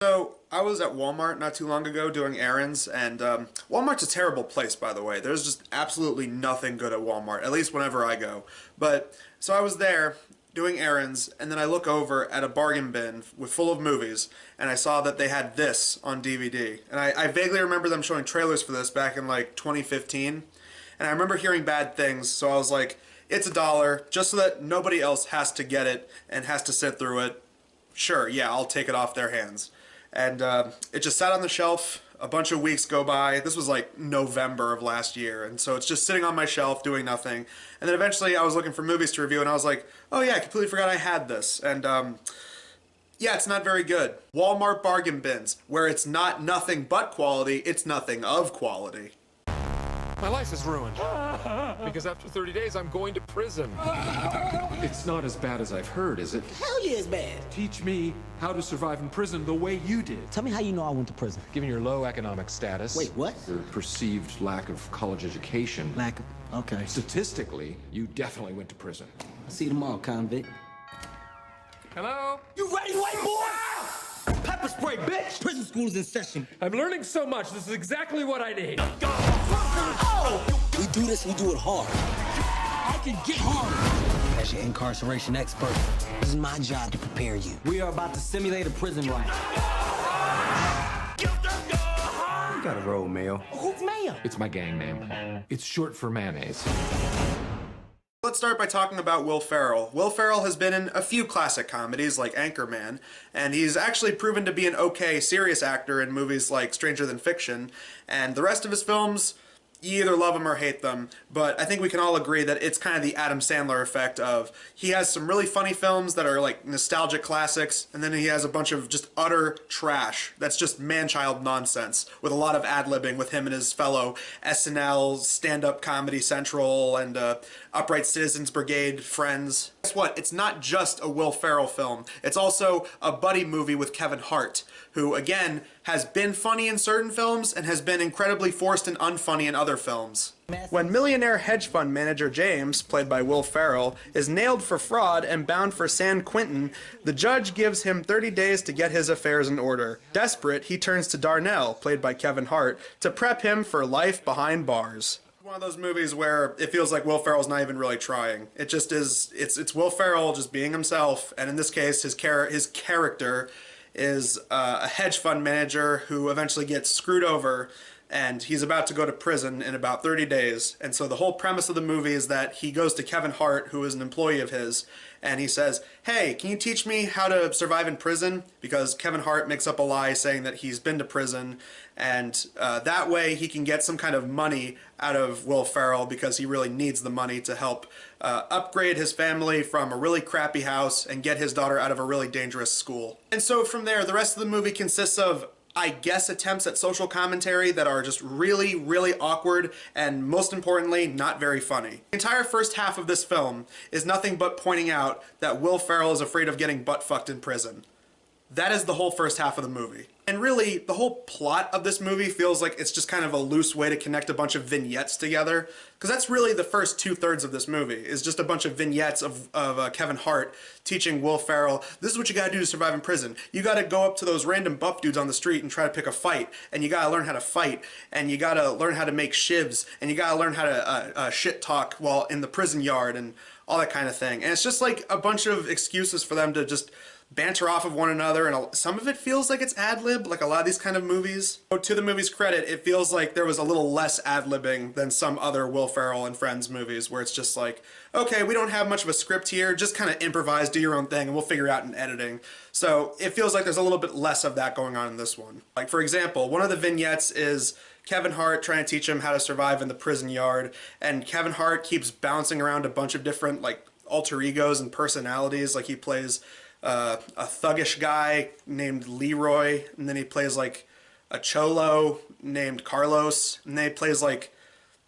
So, I was at Walmart not too long ago doing errands, and Walmart's a terrible place, by the way. There's just absolutely nothing good at Walmart, at least whenever I go. So I was there doing errands, and then I look over at a bargain bin full of movies, and I saw that they had this on DVD. And I vaguely remember them showing trailers for this back in like 2015, and I remember hearing bad things, so I was like, it's $1, just so that nobody else has to get it and has to sit through it. Sure, yeah, I'll take it off their hands. And it just sat on the shelf. A bunch of weeks go by. This was like November of last year, and so it's just sitting on my shelf doing nothing. And then eventually I was looking for movies to review, and I was like, oh yeah, I completely forgot I had this. And yeah, it's not very good. Walmart bargain bins, where it's not nothing but quality, it's nothing of quality. My life is ruined. Because after 30 days, I'm going to prison. It's not as bad as I've heard, is it? Hell yeah, it's bad. Teach me how to survive in prison the way you did. Tell me how you know I went to prison. Given your low economic status. Wait, what? Your perceived lack of college education. Okay. Statistically, you definitely went to prison. I'll see you tomorrow, convict. Hello? You ready, white boy? Pepper spray, bitch! Prison school is in session. I'm learning so much. This is exactly what I need. We do this, we do it hard. I can get hard. As your incarceration expert, this is my job to prepare you. We are about to simulate a prison riot. You got a roll, Mayo. Who's Mayo? It's my gang name. It's short for mayonnaise. Let's start by talking about Will Ferrell. Will Ferrell has been in a few classic comedies like Anchorman, and he's actually proven to be an okay serious actor in movies like Stranger Than Fiction, and the rest of his films, you either love them or hate them, but I think we can all agree that it's kind of the Adam Sandler effect of he has some really funny films that are like nostalgic classics, and then he has a bunch of just utter trash that's just man-child nonsense with a lot of ad-libbing with him and his fellow SNL, Stand-Up Comedy Central, and Upright Citizens Brigade friends. Guess what? It's not just a Will Ferrell film. It's also a buddy movie with Kevin Hart, who, again, has been funny in certain films and has been incredibly forced and unfunny in other films. When millionaire hedge fund manager James, played by Will Ferrell, is nailed for fraud and bound for San Quentin, the judge gives him 30 days to get his affairs in order. Desperate, he turns to Darnell, played by Kevin Hart, to prep him for life behind bars. One of those movies where it feels like Will Ferrell's not even really trying. It just is, it's Will Ferrell just being himself, and in this case, his character is a hedge fund manager who eventually gets screwed over, and he's about to go to prison in about 30 days. And so the whole premise of the movie is that he goes to Kevin Hart, who is an employee of his, and he says, hey, can you teach me how to survive in prison? Because Kevin Hart makes up a lie saying that he's been to prison, and that way he can get some kind of money out of Will Ferrell because he really needs the money to help upgrade his family from a really crappy house and get his daughter out of a really dangerous school. And so from there, the rest of the movie consists of, I guess, attempts at social commentary that are just really, really awkward and, most importantly, not very funny. The entire first half of this film is nothing but pointing out that Will Ferrell is afraid of getting butt-fucked in prison. That is the whole first half of the movie. And really, the whole plot of this movie feels like it's just kind of a loose way to connect a bunch of vignettes together. Because that's really the first 2/3 of this movie, is just a bunch of vignettes of Kevin Hart teaching Will Ferrell, this is what you gotta do to survive in prison. You gotta go up to those random buff dudes on the street and try to pick a fight. And you gotta learn how to fight. And you gotta learn how to make shivs. And you gotta learn how to shit talk while in the prison yard and all that kind of thing. And it's just like a bunch of excuses for them to just banter off of one another, and some of it feels like it's ad-lib, like a lot of these kind of movies. So to the movie's credit, it feels like there was a little less ad-libbing than some other Will Ferrell and Friends movies, where it's just like, okay, we don't have much of a script here, just kind of improvise, do your own thing, and we'll figure it out in editing. So it feels like there's a little bit less of that going on in this one. Like, for example, one of the vignettes is Kevin Hart trying to teach him how to survive in the prison yard, and Kevin Hart keeps bouncing around a bunch of different, like, alter egos and personalities. Like, he plays a thuggish guy named Leroy, and then he plays like a cholo named Carlos, and then he plays like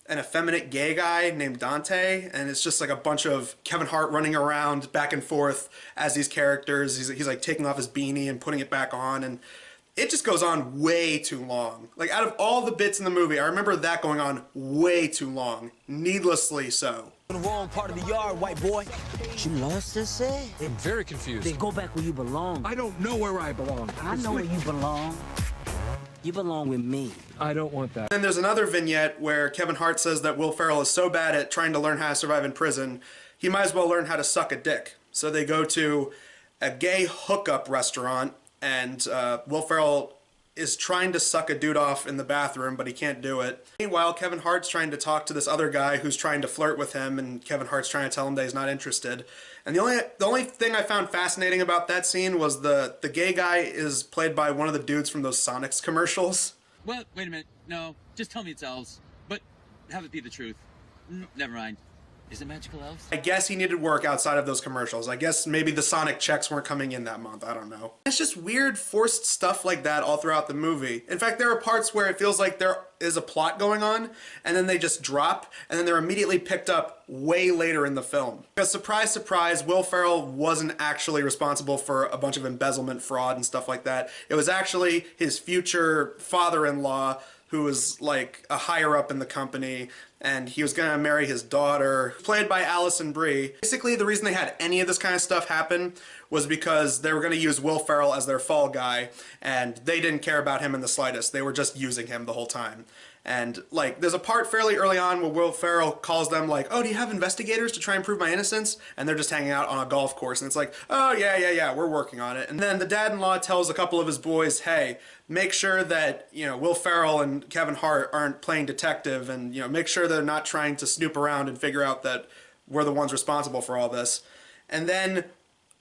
an effeminate gay guy named Dante, and it's just like a bunch of Kevin Hart running around back and forth as these characters. He's like taking off his beanie and putting it back on, and it just goes on way too long. Like, out of all the bits in the movie, I remember that going on way too long. Needlessly so. In the wrong part of the yard, white boy. You lost this, eh? I'm very confused. Then go back where you belong. I don't know where I belong. I know where you belong. You belong with me. I don't want that. And there's another vignette where Kevin Hart says that Will Ferrell is so bad at trying to learn how to survive in prison, he might as well learn how to suck a dick. So they go to a gay hookup restaurant, and Will Ferrell is trying to suck a dude off in the bathroom, but he can't do it. Meanwhile, Kevin Hart's trying to talk to this other guy who's trying to flirt with him, and Kevin Hart's trying to tell him that he's not interested. And the only thing I found fascinating about that scene was the gay guy is played by one of the dudes from those Sonics commercials. Well, wait a minute. No, just tell me it's elves. But have it be the truth. Never mind. Is it magical elves? I guess he needed work outside of those commercials. I guess maybe the Sonic checks weren't coming in that month. I don't know. It's just weird, forced stuff like that all throughout the movie. In fact, there are parts where it feels like there is a plot going on, and then they just drop, and then they're immediately picked up way later in the film. Because surprise, surprise, Will Ferrell wasn't actually responsible for a bunch of embezzlement, fraud, and stuff like that. It was actually his future father-in-law, who was like a higher up in the company, and he was gonna marry his daughter, played by Alison Brie. Basically, the reason they had any of this kind of stuff happen was because they were gonna use Will Ferrell as their fall guy, and they didn't care about him in the slightest. They were just using him the whole time. And like, there's a part fairly early on where Will Ferrell calls them like, oh, do you have investigators to try and prove my innocence? And they're just hanging out on a golf course, and it's like, oh, yeah, we're working on it. And then the dad-in-law tells a couple of his boys, hey, make sure that, you know, Will Ferrell and Kevin Hart aren't playing detective, and, you know, make sure they're not trying to snoop around and figure out that we're the ones responsible for all this. And then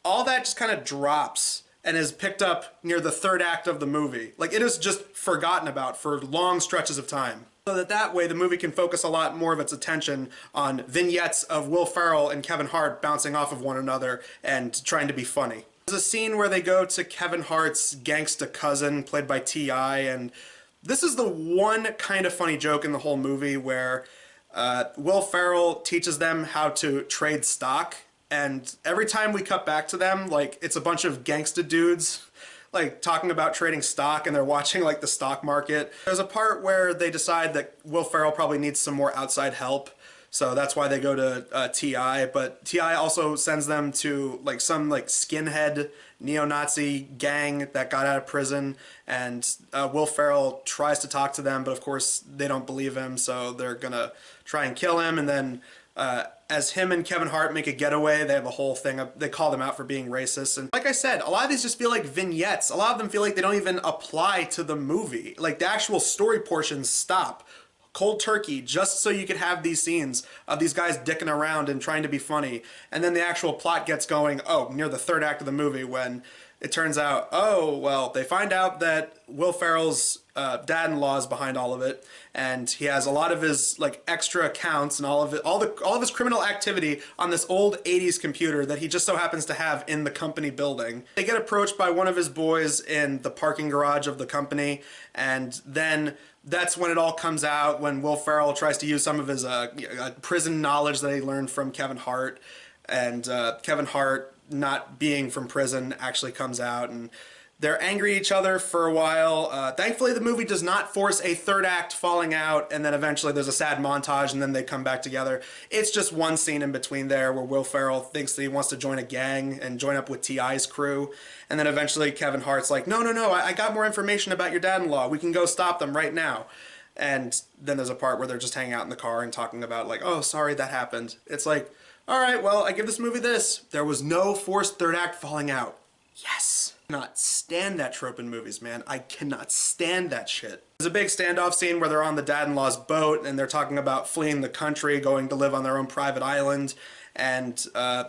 all that just kind of drops and is picked up near the third act of the movie. Like, it is just forgotten about for long stretches of time. So that way the movie can focus a lot more of its attention on vignettes of Will Ferrell and Kevin Hart bouncing off of one another and trying to be funny. There's a scene where they go to Kevin Hart's gangsta cousin, played by T.I., and this is the one kind of funny joke in the whole movie where Will Ferrell teaches them how to trade stock. And every time we cut back to them, like, it's a bunch of gangsta dudes, like, talking about trading stock, and they're watching, like, the stock market. There's a part where they decide that Will Ferrell probably needs some more outside help, so that's why they go to T.I., but T.I. also sends them to, like, some, like, skinhead neo-Nazi gang that got out of prison, and Will Ferrell tries to talk to them, but of course they don't believe him, so they're gonna try and kill him, and then as him and Kevin Hart make a getaway, they have a whole thing, they call them out for being racist. And like I said, a lot of these just feel like vignettes. A lot of them feel like they don't even apply to the movie. Like, the actual story portions stop cold turkey just so you could have these scenes of these guys dicking around and trying to be funny. And then the actual plot gets going, near the third act of the movie, when it turns out, they find out that Will Ferrell's dad-in-law is behind all of it, and he has a lot of his like extra accounts and all of his criminal activity on this old 80s computer that he just so happens to have in the company building. They get approached by one of his boys in the parking garage of the company, and then that's when it all comes out, when Will Ferrell tries to use some of his prison knowledge that he learned from Kevin Hart, and Kevin Hart, not being from prison, actually comes out, and they're angry at each other for a while. Thankfully, the movie does not force a third act falling out, and then eventually there's a sad montage, and then they come back together. It's just one scene in between there where Will Ferrell thinks that he wants to join a gang and join up with T.I.'s crew, and then eventually Kevin Hart's like, no, I got more information about your dad-in-law. We can go stop them right now. And then there's a part where they're just hanging out in the car and talking about, like, oh, sorry, that happened. It's like, all right, well, I give this movie this. There was no forced third act falling out. Yes. I cannot stand that trope in movies, man. I cannot stand that shit. There's a big standoff scene where they're on the dad-in-law's boat and they're talking about fleeing the country, going to live on their own private island, and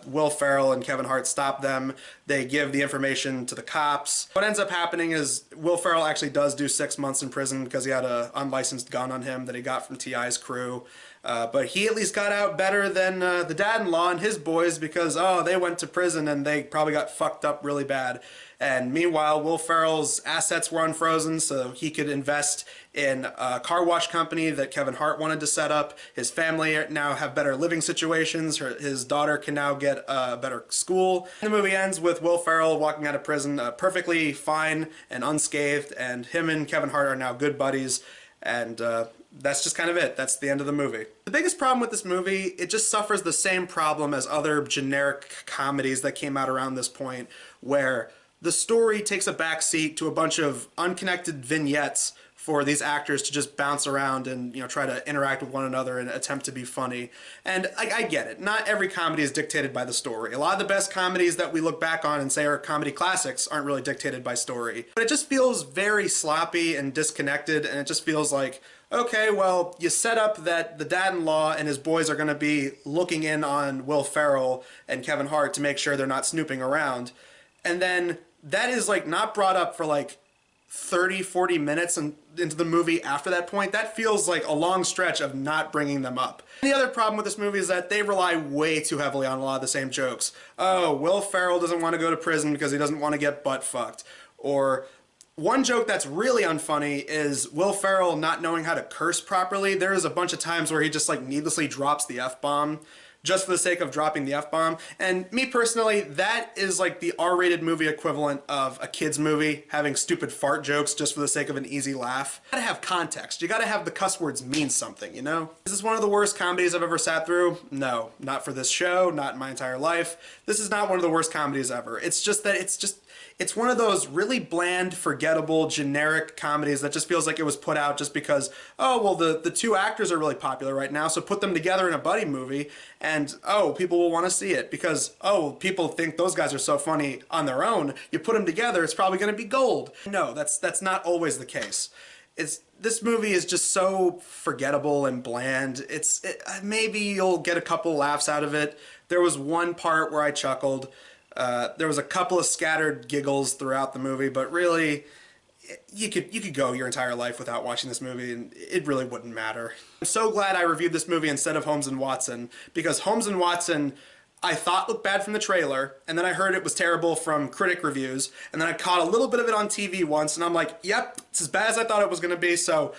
Will Ferrell and Kevin Hart stop them. They give the information to the cops. What ends up happening is Will Ferrell actually does do 6 months in prison because he had an unlicensed gun on him that he got from T.I.'s crew. But he at least got out better than the dad-in-law and his boys because, they went to prison and they probably got fucked up really bad. And meanwhile, Will Ferrell's assets were unfrozen, so he could invest in a car wash company that Kevin Hart wanted to set up. His family now have better living situations. His daughter can now get a better school. The movie ends with Will Ferrell walking out of prison perfectly fine and unscathed, and him and Kevin Hart are now good buddies. And that's just kind of it. That's the end of the movie. The biggest problem with this movie, it just suffers the same problem as other generic comedies that came out around this point, where the story takes a backseat to a bunch of unconnected vignettes for these actors to just bounce around and, you know, try to interact with one another and attempt to be funny. And I get it. Not every comedy is dictated by the story. A lot of the best comedies that we look back on and say are comedy classics aren't really dictated by story. But it just feels very sloppy and disconnected, and it just feels like, okay, well, you set up that the dad-in-law and his boys are going to be looking in on Will Ferrell and Kevin Hart to make sure they're not snooping around. And then that is, like, not brought up for, like, 30, 40 minutes into the movie after that point. That feels like a long stretch of not bringing them up. And the other problem with this movie is that they rely way too heavily on a lot of the same jokes. Oh, Will Ferrell doesn't want to go to prison because he doesn't want to get butt fucked. Or one joke that's really unfunny is Will Ferrell not knowing how to curse properly. There's a bunch of times where he just like needlessly drops the F-bomb just for the sake of dropping the F-bomb. And me personally, that is like the R-rated movie equivalent of a kid's movie having stupid fart jokes just for the sake of an easy laugh. You gotta have context. You gotta have the cuss words mean something, you know? Is this one of the worst comedies I've ever sat through? No, not for this show, not in my entire life. This is not one of the worst comedies ever. It's just that it's one of those really bland, forgettable, generic comedies that just feels like it was put out just because, oh, well, the two actors are really popular right now, so put them together in a buddy movie, and, oh, people will want to see it because, oh, people think those guys are so funny on their own. You put them together, it's probably going to be gold. No, that's not always the case. This movie is just so forgettable and bland. Maybe you'll get a couple laughs out of it. There was one part where I chuckled. There was a couple of scattered giggles throughout the movie, but really, you could go your entire life without watching this movie, and it really wouldn't matter. I'm so glad I reviewed this movie instead of Holmes and Watson, because Holmes and Watson I thought looked bad from the trailer, and then I heard it was terrible from critic reviews, and then I caught a little bit of it on TV once, and I'm like, yep, it's as bad as I thought it was going to be, so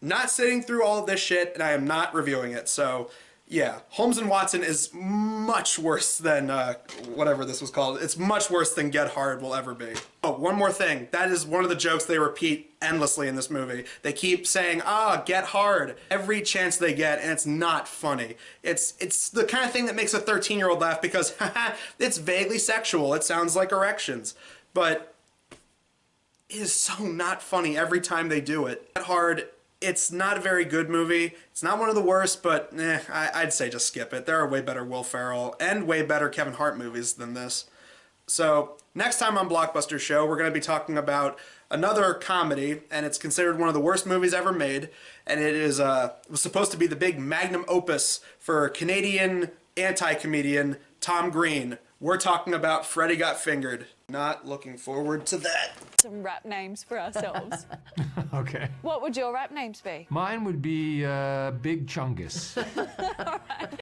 not sitting through all of this shit, and I am not reviewing it, so yeah, Holmes and Watson is much worse than, whatever this was called. It's much worse than Get Hard will ever be. Oh, one more thing. That is one of the jokes they repeat endlessly in this movie. They keep saying, get hard, every chance they get, and it's not funny. It's the kind of thing that makes a 13-year-old laugh because, it's vaguely sexual. It sounds like erections. But it is so not funny every time they do it. Get Hard, it's not a very good movie. It's not one of the worst, but I'd say just skip it. There are way better Will Ferrell and way better Kevin Hart movies than this. So next time on Blockbusters show, we're going to be talking about another comedy, and it's considered one of the worst movies ever made. And it was supposed to be the big magnum opus for Canadian anti-comedian Tom Green. We're talking about Freddy Got Fingered. Not looking forward to that. Some rap names for ourselves. Okay. What would your rap names be? Mine would be Big Chungus. All right.